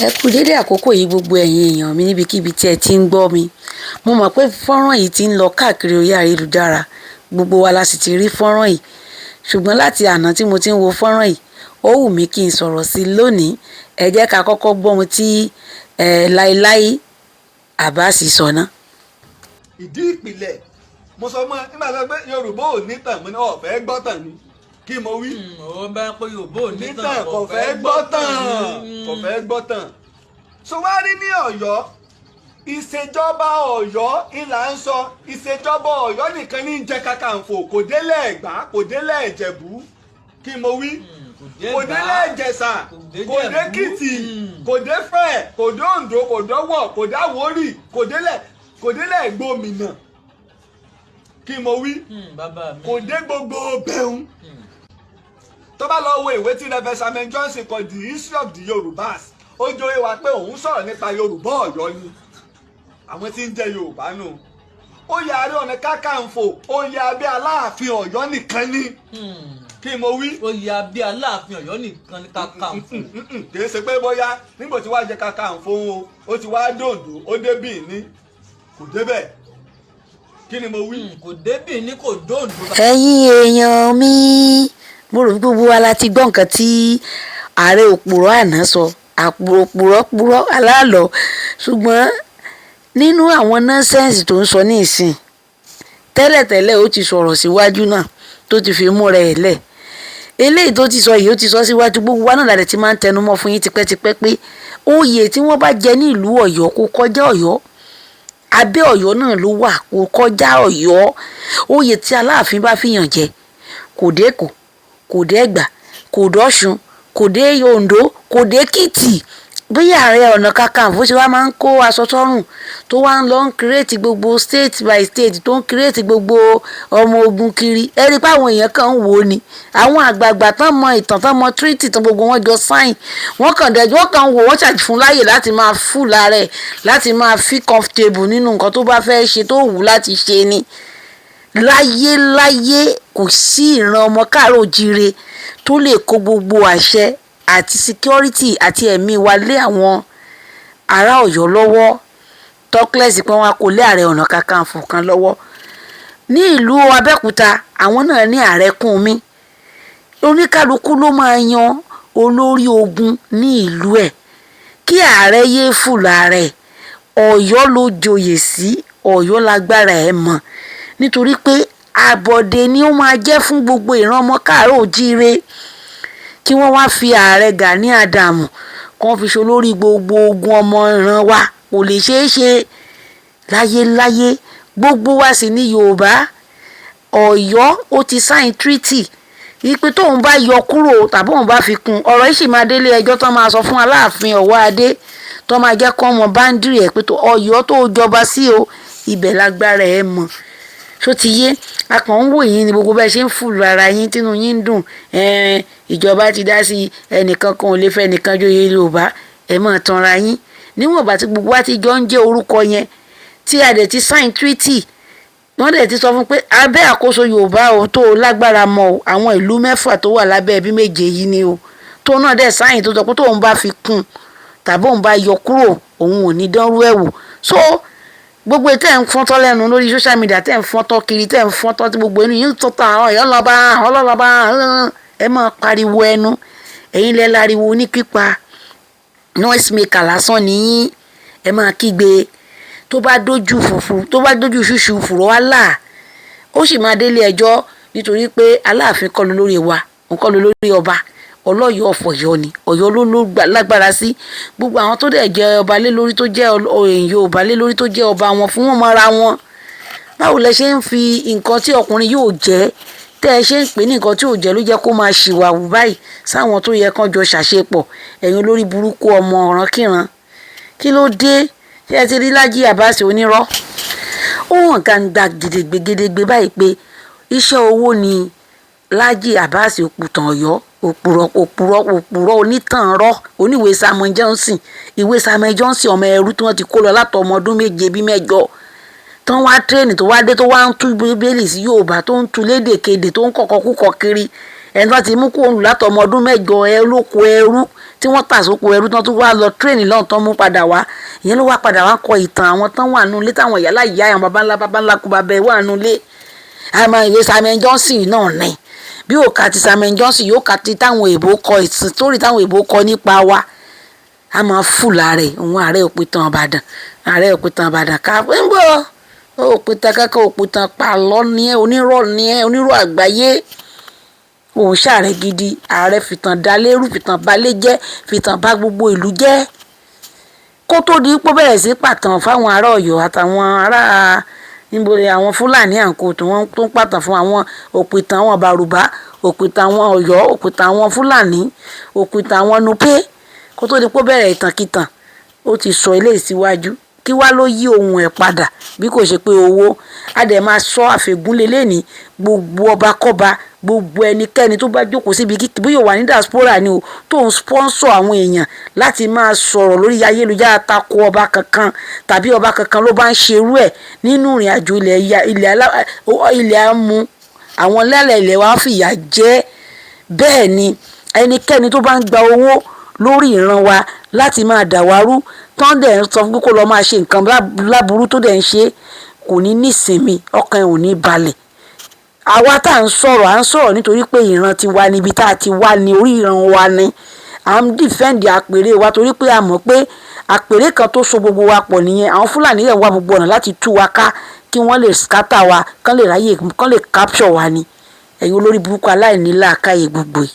Ẹ kú dédé àkókò yìí gbogbo ẹ̀yin èèyàn mi níbikíbi tí ẹ ti ń gbọ́ mi. Mo mọ̀ pé fọ́nrán yìí ti ń lọ káàkiri orí ayélujára, gbogbo wa la sì ti rí fọ́nrán yìí. Ṣùgbọ́n láti àná tí mo ti ń wo fọ́nrán yìí, ó wù mí kí n sọ̀rọ̀ sí i lónìí. Ẹ jẹ́ ká kọ́kọ́ gbọ́ ohun tí Láíláí Abbas sọ ná. Ìdí ìpìlẹ̀ mo sọ mọ́ nígbà tó gbé Yorùbá ò ní tàn mo ní ọ̀fẹ́ gbọ́ tàn ni kí mo wí. ó bá pé Yorùbá ò ní tàn kò fẹ́ gbọ́ tàn kò fẹ́ gbọ́ tàn. So wá rí ní Ọ̀yọ́ ìṣèjọba Ọ̀yọ́ ìlà ń sọ ìṣèjọba Ọ̀yọ́ nìkan ní jẹ́ Kakanfò kò délẹ̀ Ẹ̀gbá kò délẹ̀ Ìjẹ̀bú kí mo wí. Kò délẹ̀ Ìjẹ̀ṣà kò dé Èkìtì kò dé Ifẹ̀ kò dé Oǹdó kò dọ́wọ̀ kò dé Àwórì kò délẹ̀ Ìgbòmìnà kí mo wí. Kò dé gbogbo bẹ̀rùn. Tó bá lọ wo ìwé tí Rev. Samuel Johnson kọ The History of the Yorùbás ó jọ̀wé wa pé òun sọ̀rọ̀ nípa Yorùbá Ọ̀yọ́ ni àwọn tí ń jẹ́ Yorùbá nù. Oyè Ààrẹ Ọ̀nà Kakanfò oyè abẹ́ Aláàfin Ọ̀yọ́ nìkan ni kí mo wí. Oyè abẹ́ Aláàfin Ọ̀yọ́ nìkan ni Kakanfò. Kì í ṣe pé bóyá nígbà tí wàá jẹ Kakanfò ó ti wá dòǹdó ó dé Bìíní kò débẹ̀ kí ni mo wí. Kò dé Bìíní kò dòǹdó. Ẹ̀yin èèyàn mi, mo rò gbogbo wa la ti gbọ́ nǹkan tí ààrẹ òpùrọ́ àná sọ, òpùrọ́ aláàlọ́. Ṣùgbọ́n nínú àwọn nọ́nsẹ́ǹsì tó ń sọ ní ìsìn tẹ́lẹ̀tẹ́lẹ̀ ó ti sọ̀rọ̀ síwájú náà tó ti fi mú rẹ̀ lẹ̀. Eléyìí tó ti sọ yìí ó ti sọ síwájú, gbogbo wa náà lálẹ́ ti máa ń tẹnumọ́ fún yín tipẹ́tipẹ́ pé oyè tí wọ́n bá jẹ ní ìlú Ọ̀yọ́ kò kọjá Ọ̀yọ́, abẹ́ Ọ̀yọ́ náà ló wà, kò kọjá Ọ̀yọ́. Oyè tí Aláàfin bá fìyàn jẹ kò dé Èkó kò dé Ẹ̀gbá kò dọ́ṣun kò dé Oǹdó kò dé Èkìtì. Bí Ààrẹ Ọ̀nà Kakanfò ṣe wá máa ń kó aṣọ sọ́rùn tó wá ń lọ ń kírètì gbogbo state by state tó ń kírètì gbogbo ọmọ ogun kiri, ẹ rí i pé àwọn èèyàn kan ń wò ó ni. Àwọn àgbààgbà tán mọ ìtàn tán mọ treaty tán gbogbo wọn jọ sáìn wọ́n kàn wò wọ́n ṣàjì fún láyè láti máa fù lára ẹ̀ láti máa feel comfortable nínú nǹkan tó bá fẹ́ ṣe tó wù láti ṣe ni. Láyé kò sí ìran ọmọ káàárọ̀ oòjíire tó lè kó gbogbo àṣẹ àti security àti ẹ̀mí wa lé àwọn ará Ọ̀yọ́ lọ́wọ́ tọ́kílẹ̀sì pé wọ́n á kó lé Ààrẹ Ọ̀nà Kakanfò kan lọ́wọ́. Ní ìlú Abẹ́òkúta àwọn náà ní Ààrẹkúnmi, oníkálukú ló máa yan olórí ogun ní ìlú ẹ̀ kí ààrẹ yéé fùlà rẹ̀. Ọ̀yọ́ ló joyè sí, Ọ̀yọ́ lágbára ẹ̀ mọ̀ nítorí pé àbọ̀dé ni ó máa jẹ́ fún gbogbo ìran ọmọ káàárọ̀ oòjíire kí wọ́n wá fi ààrẹ Gani Adams kan fi ṣolórí gbogbo ogun ọmọ ìran wa kò lè ṣeé ṣe láyéláyé. Gbogbo wa sì ní Yorùbá. Ọ̀yọ́ ó ti sign treaty wípé tóun bá yọ kúrò tàbí òun bá fi kún ọ̀rọ̀ yìí sì máa délé ẹjọ́ tó máa sọ fún Aláàfin Ọ̀wọ́adé tó máa jẹ́ kó mọ báńdìrì ẹ̀ pé Ọ̀yọ́ tó jọba sí o ibẹ̀ lágbára ẹ̀ mọ̀. Ṣó ti yé? A kàn ń wò yín ni gbogbo bẹ́ẹ̀ ṣe ń fùlù ara yín tínú yín ń dùn. Ìjọba ti dá sí ẹnìkan kan ò lè fẹ́ ẹnìkan joyè Yorùbá, ẹ máa tanra yín. Níwọ̀n bá tí gbogbo wa ti jọ ń jẹ́ orúkọ yẹn tí a dẹ̀ ti sign treaty wọ́n dẹ̀ ti sọ fún pé abẹ́ àkóso Yorùbá o tó lágbára mọ́ o àwọn ìlú 6 tó wà lábẹ́ ẹbí 7 yìí ni o tó náà dẹ̀ sign tó sọ pé tóun bá fi kún tàbí òun bá yọ kúrò òun ò ní dánrú ẹ̀ wò. So gbogbo tẹ́ ń fọ́ntọ́ lẹ́nu lórí social media tẹ́ ń fọ́ntọ́ kiri tẹ́ ń fọ́ntọ́ tí gbogbo inú yín tọ́ta Ọ̀yọ́ lọ́ba ọlọ́lọ́ba ẹ máa pariwo ẹnu ẹ̀yin lẹ́ láriwo ní pípa noise maker lásán nìyí. Ẹ máa kígbe tó bá dójú ṣùṣù fùrọ̀ wá là ó sì máa délé ẹjọ́ nítorí pé Aláàfin kọ́ ló lórí wa òun kọ́ ló lórí ọba. Ọlọ́yọ̀ ọ̀fọ̀yọ́ ni Ọ̀yọ́ ló lágbára sí. Gbogbo àwọn tó dẹ̀ jẹ́ ọba lé lórí tó jẹ́ Yorùbá lé lórí tó jẹ́ ọba wọn fún wọn mọ́ra wọn. Báwo lẹ ṣe ń fi nǹkan tí ọkùnrin yóò jẹ́ tẹ́ ẹ ṣe ń pè ní nǹkan tí ò jẹ́ ló jẹ́ kó máa ṣìwàwù báyìí sáwọn tó yẹ kán jọ ṣàṣepọ̀ ẹ̀yin olórí burúkú ọmọ ọ̀rànkìràn. Kí ló dé? Ṣé ẹ ti rí Lájí Abbas onírọ́? Ó hàn gàǹgbà gidigbe báyìí pé iṣẹ́ owó ni Lájí Abbas òpùtàn Ọ̀yọ́ òpùrọ̀ onítànrọ́ oníwèé Samuel Johnson ọmọ ẹrú tí wọ́n ti kó lọ látọmọ ọdún 7 bí 8 tán wá tírẹ́nì tó wá dé tó wá ń tú Bíbélì sí Yorùbá tó ń tú lédèkedè tó ń kọ̀kọ́ kúkọ kiri ẹni tó ti mú kó ń lù látọmọ ọdún 8 ẹ lóko ẹrú tí wọ́n tà sóko ẹrú tán tó wá lọ tírèènì lọ́hùn tán mú padà wá ìyẹn ló wá padà wá kọ ìtàn àwọn tán wà nù ilé táwọn ìyá láyìí àwọn baba ńlá kú bàbá ẹ̀ wà nù ilé àmọ́ ìwé Samuel Johnson náà ní bí ó ka ti Samuel Johnson yóò ka ti táwọn èèbó kọ ìsìtórí táwọn èèbó kọ nípa wa a máa fùlà rẹ̀ òun ààrẹ òpìtàn Ìbàdàn ká ń bọ̀ òpìtàn kankan òpìtàn pàlọ́ ni ẹ́ onírọ̀ àgbáyé òun ṣàrẹ gidi ààrẹ fìtàn dalérú fìtàn balẹ̀ jẹ́ fìtàn bá gbogbo ìlú jẹ́ kó tó di pé bẹ̀rẹ̀ sí pàtàn fáwọn ará Ọ̀yọ́ àtàwọn ará níbo ni àwọn Fúlàní àǹkó tí wọ́n tó ń pàtàn fún àwọn òpìtàn àwọn Bàrùbá òpìtàn àwọn Ọ̀yọ́ òpìtàn àwọn Fúlàní òpìtàn àwọn Nupé kó tó di pé bẹ̀rẹ̀ ìtànkìtàn ó ti sọ eléyìí síwájú kí wá ló yí ohun ẹ̀ padà bí kò ṣe pé owó a dẹ̀ máa sọ àfẹ́gúnlé lẹ́ni gbogbo ọba kọ́ba gbogbo ẹnikẹ́ni tó bá jókòó síbi kíkì bóyá wà ní diaspora ni o tó ń sponsor àwọn èèyàn láti máa sọ̀rọ̀ lórí ayélujára tako ọba kankan tàbí ọba kankan ló bá ń ṣerú ẹ̀ nínú ìrìn àjò ilẹ̀ amú àwọn lẹ́lẹ̀ ilẹ̀ wa fìyà jẹ bẹ́ẹ̀ ni ẹnikẹ́ni tó bá ń gba owó lórí ìran wa láti máa dàwárú tán dẹ̀ ń sọ fún kó lọ́ọ́ máa ṣe nǹkan láburú tó dẹ̀ ń ṣe kò ní nísinmi ọkàn ẹ̀ ò ní balẹ̀ àwa tá à ń sọ̀rọ̀ nítorí pé ìran ti wá níbi tá a ti wá ní orí ìran wa ni à ń dìfẹ́ǹdì àpèrè wa torí pé a mọ̀ pé àpèrè kan tó so gbogbo wa pọ̀ nìyẹn àwọn Fúlàní rẹ̀ wá gbogbo ọ̀nà láti tú wa ká kí wọ́n lè scatter wa kán lè ráyè kán lè capture wa ni ẹ̀yin olórí burúkú aláìní làákàyè gbogbo yìí.